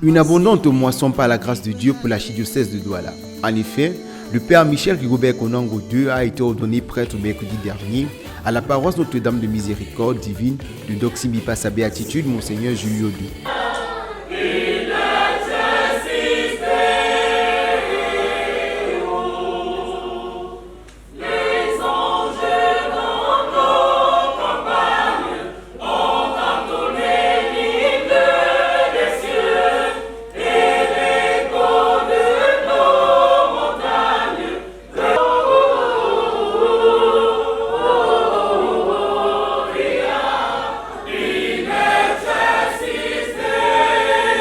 Une abondante moisson par la grâce de Dieu pour l'archidiocèse de Douala. En effet, le père Michel Rigobert Konango II a été ordonné prêtre mercredi dernier à la paroisse Notre-Dame de Miséricorde divine de Doximbi par sa béatitude Monseigneur Julio II.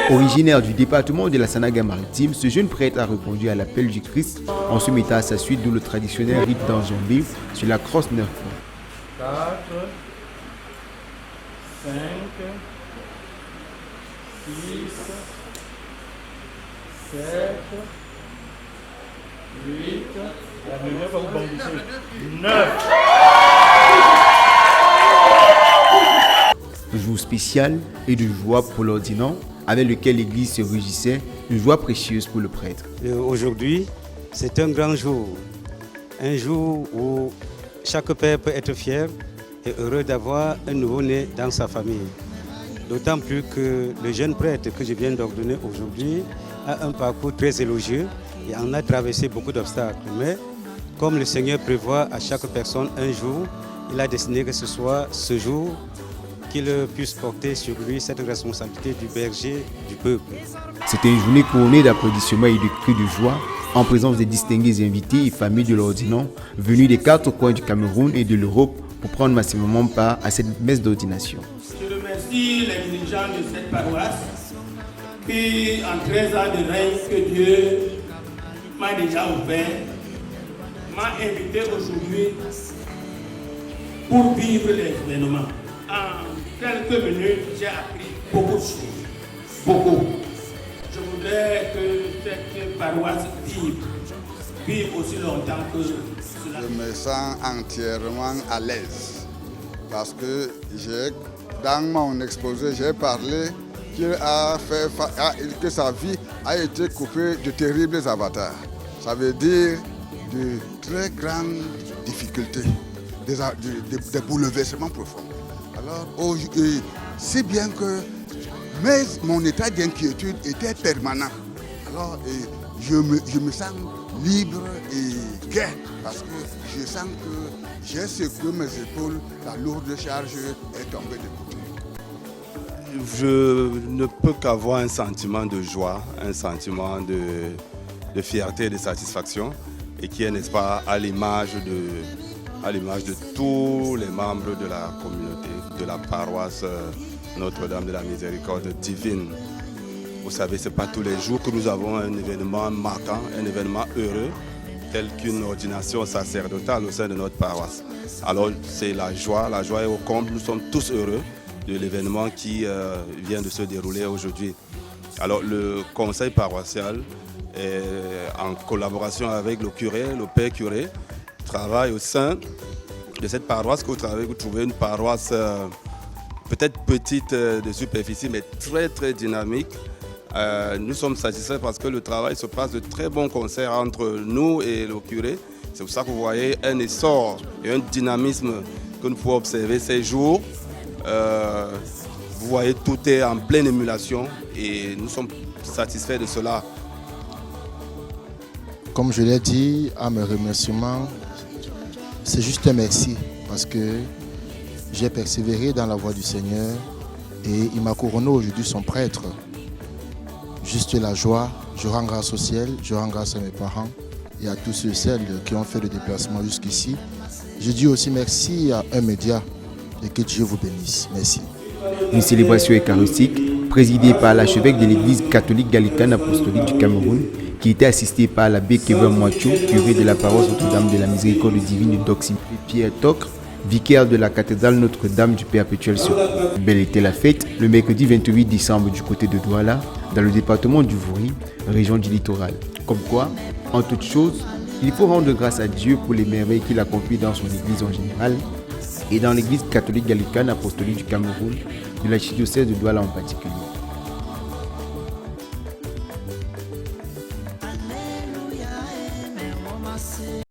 Originaire du département de la Sanaga-Maritime, ce jeune prêtre a répondu à l'appel du Christ en se mettant à sa suite d'où le traditionnel rite d'enjambée sur la crosse 9 points. 4, 5, 6, 7, 8, la lumière va vous bambousser. 9. Jour spécial et de joie pour l'ordinant, avec lequel l'Église se régissait, une joie précieuse pour le prêtre. Aujourd'hui, c'est un grand jour. Un jour où chaque père peut être fier et heureux d'avoir un nouveau-né dans sa famille. D'autant plus que le jeune prêtre que je viens d'ordonner aujourd'hui a un parcours très élogieux et en a traversé beaucoup d'obstacles. Mais comme le Seigneur prévoit à chaque personne un jour, il a décidé que ce soit ce jour qu'il puisse porter sur lui cette responsabilité du berger du peuple. C'était une journée couronnée d'applaudissements et de cris de joie en présence des distingués invités et familles de l'ordinant venus des 4 coins du Cameroun et de l'Europe pour prendre massivement part à cette messe d'ordination. Je remercie les dirigeants de cette paroisse qui, en 13 ans de règne que Dieu m'a déjà offert, m'a invité aujourd'hui pour vivre les événements. En quelques minutes, j'ai appris beaucoup de choses. Beaucoup. Je voudrais que cette paroisse vive aussi longtemps que cela. Je me sens entièrement à l'aise parce que dans mon exposé, j'ai parlé que sa vie a été coupée de terribles avatars. Ça veut dire de très grandes difficultés, des bouleversements profonds. Alors, si bien que mon état d'inquiétude était permanent. Alors, je me sens libre et gai parce que je sens que j'ai secoué mes épaules, la lourde charge est tombée de côté. Je ne peux qu'avoir un sentiment de joie, un sentiment de fierté et de satisfaction et qui est, n'est-ce pas, à l'image de tous les membres de la communauté, de la paroisse Notre-Dame de la Miséricorde divine. Vous savez, ce n'est pas tous les jours que nous avons un événement marquant, un événement heureux, tel qu'une ordination sacerdotale au sein de notre paroisse. Alors c'est la joie est au comble, nous sommes tous heureux de l'événement qui vient de se dérouler aujourd'hui. Alors le conseil paroissial, en collaboration avec le curé, le père curé, travaille au sein de cette paroisse que vous trouvez une paroisse peut-être petite de superficie, mais très très dynamique. Nous sommes satisfaits parce que le travail se passe de très bons concerts entre nous et le curé. C'est pour ça que vous voyez un essor et un dynamisme que nous pouvons observer ces jours. Vous voyez, tout est en pleine émulation et nous sommes satisfaits de cela. Comme je l'ai dit, à mes remerciements, c'est juste un merci parce que j'ai persévéré dans la voie du Seigneur et il m'a couronné aujourd'hui son prêtre. Juste la joie, je rends grâce au ciel, je rends grâce à mes parents et à tous ceux et celles qui ont fait le déplacement jusqu'ici. Je dis aussi merci à un média et que Dieu vous bénisse. Merci. Une célébration eucharistique présidée par l'archevêque de l'église catholique gallicane apostolique du Cameroun qui était assistée par l'abbé Kevin Moitou, curé de la paroisse Notre-Dame de la Miséricorde divine de Doximbi, Pierre Tocre, vicaire de la cathédrale Notre-Dame du Perpétuel Secours. Belle était la fête le mercredi 28 décembre du côté de Douala, dans le département du Vouri, région du littoral. Comme quoi, en toute chose, Il faut rendre grâce à Dieu pour les merveilles qu'il accomplit dans son Église en général et dans l'Église catholique gallicane apostolique du Cameroun, de l'archidiocèse de Douala en particulier.